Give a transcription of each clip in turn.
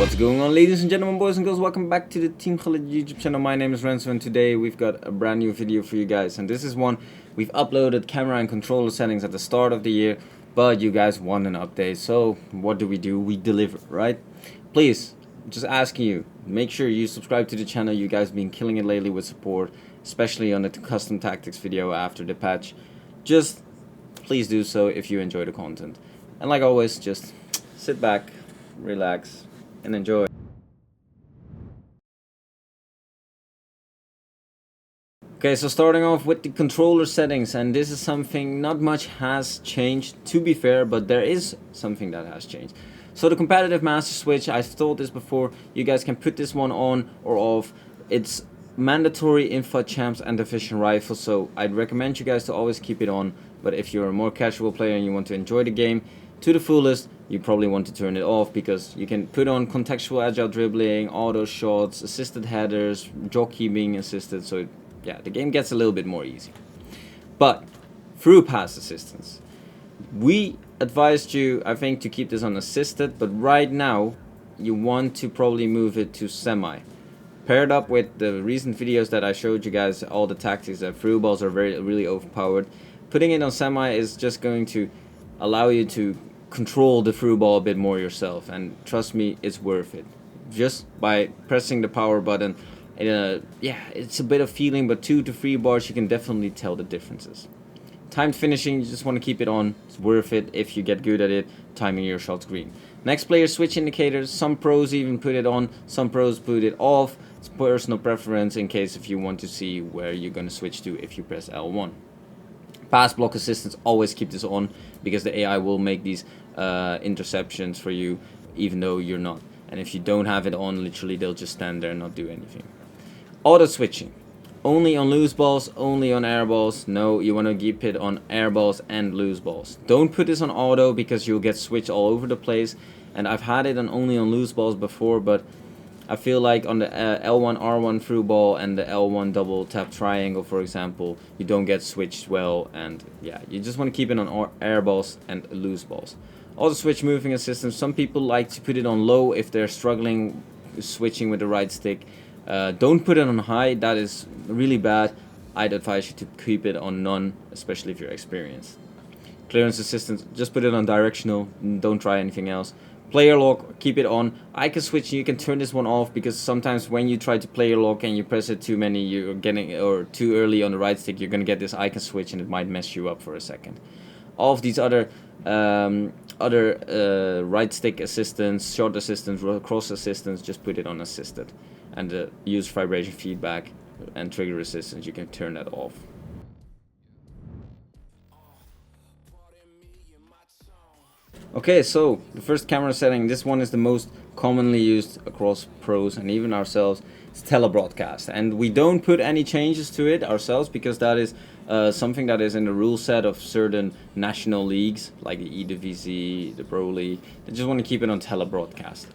What's going on, ladies and gentlemen, boys and girls? Welcome back to the Team Gullit YouTube channel. My name is Renzo and today we've got a brand new video for you guys. And this is one we've uploaded camera and controller settings at the start of the year, but you guys want an update. So what do? We deliver, right? Please, just asking you, make sure you subscribe to the channel. You guys have been killing it lately with support, especially on the custom tactics video after the patch. Just please do so if you enjoy the content. And like always, just sit back, relax, and enjoy. Okay, so starting off with the controller settings, and this is something not much has changed, to be fair, but there is something that has changed. So the competitive master switch, I've told this before, you guys can put this one on or off. It's mandatory in FUT champs and division rifle, so I'd recommend you guys to always keep it on. But if you're a more casual player and you want to enjoy the game to the fullest, you probably want to turn it off, because you can put on contextual agile dribbling, auto shots, assisted headers, jockey being assisted, so yeah, the game gets a little bit more easy. But through pass assistance, we advised you, I think, to keep this on assisted, but right now you want to probably move it to semi. Paired up with the recent videos that I showed you guys, all the tactics that through balls are really overpowered. Putting it on semi is just going to allow you to control the through ball a bit more yourself, and trust me, it's worth it. Just by pressing the power button, yeah, it's a bit of feeling, but 2 to 3 bars you can definitely tell the differences. Timed finishing, you just want to keep it on. It's worth it if you get good at it, timing your shots green. Next player switch indicators, some pros even put it on, some pros put it off. It's personal preference in case if you want to see where you're going to switch to if you press L1. Pass block assistance, always keep this on, because the AI will make these interceptions for you even though you're not. And if you don't have it on, literally they'll just stand there and not do anything. Auto switching, only on loose balls, only on air balls. No, you want to keep it on air balls and loose balls. Don't put this on auto, because you'll get switched all over the place. And I've had it only on loose balls before, but I feel like on the L1 R1 through ball and the L1 double tap triangle, for example, you don't get switched well, and yeah, you just want to keep it on air balls and loose balls. Auto switch moving assistance, some people like to put it on low if they're struggling switching with the right stick. Don't put it on high, that is really bad. I'd advise you to keep it on none, especially if you're experienced. Clearance assistance, just put it on directional, don't try anything else. Player lock, keep it on. Icon switch, you can turn this one off, because sometimes when you try to player lock and you press it too many, you're getting, or too early on the right stick, you're gonna get this icon switch and it might mess you up for a second. All of these other right stick assistance, short assistance, cross assistance, just put it on assisted. And use vibration feedback and trigger resistance, you can turn that off. Okay, so the first camera setting, this one is the most commonly used across pros and even ourselves. It's Tele Broadcast, and we don't put any changes to it ourselves, because that is something that is in the rule set of certain national leagues like the EDVZ, the Pro League. They just want to keep it on Tele Broadcast.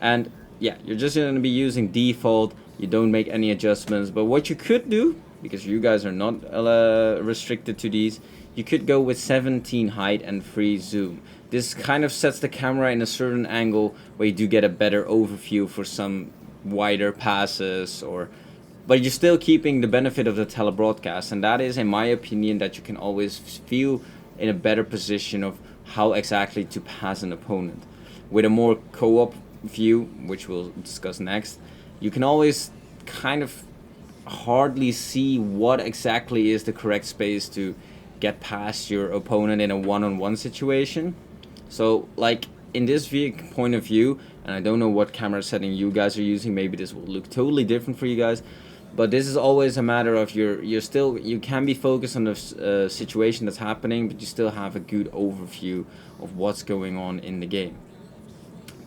And yeah, you're just going to be using default. You don't make any adjustments. But what you could do, because you guys are not restricted to these, you could go with 17 height and 3 zoom. This kind of sets the camera in a certain angle where you do get a better overview for some wider passes, but you're still keeping the benefit of the telebroadcast, and that is, in my opinion, that you can always feel in a better position of how exactly to pass an opponent. With a more co-op view, which we'll discuss next, you can always kind of hardly see what exactly is the correct space to get past your opponent in a one-on-one situation. So like in this point of view, and I don't know what camera setting you guys are using, maybe this will look totally different for you guys, but this is always a matter of you can be focused on the situation that's happening, but you still have a good overview of what's going on in the game.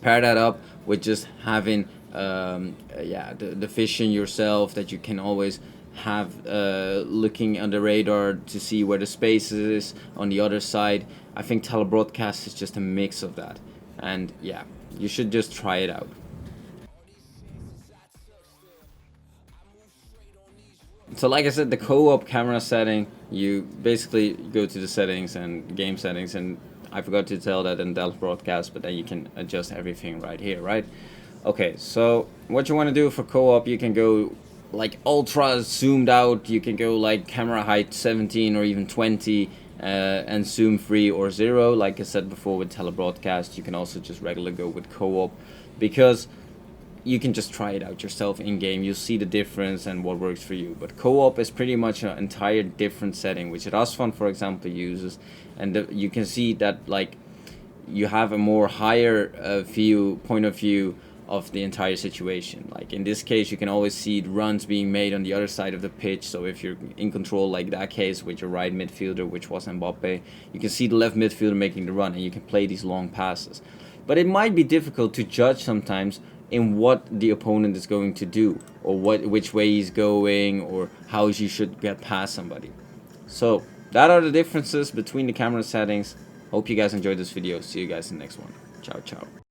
Pair that up with just having the vision yourself, that you can always have looking on the radar to see where the space is on the other side. I think telebroadcast is just a mix of that, and yeah, you should just try it out. So like I said, the co-op camera setting, you basically go to the settings and game settings, and I forgot to tell that in Tele Broadcast, but then you can adjust everything right here, right? Okay, so what you want to do for co-op, you can go like ultra zoomed out, you can go like camera height 17 or even 20, and zoom free or 0. Like I said before with Tele Broadcast, you can also just regularly go with co-op, because you can just try it out yourself in game. You'll see the difference and what works for you. But co-op is pretty much an entire different setting, which Rasfan, for example, uses, and you can see that like you have a more higher point of view of the entire situation. Like in this case, you can always see the runs being made on the other side of the pitch. So if you're in control, like that case with your right midfielder, which was Mbappe, you can see the left midfielder making the run, and you can play these long passes. But it might be difficult to judge sometimes in what the opponent is going to do, or which way he's going, or how you should get past somebody. So that are the differences between the camera settings. Hope you guys enjoyed this video. See you guys in the next one. Ciao, ciao.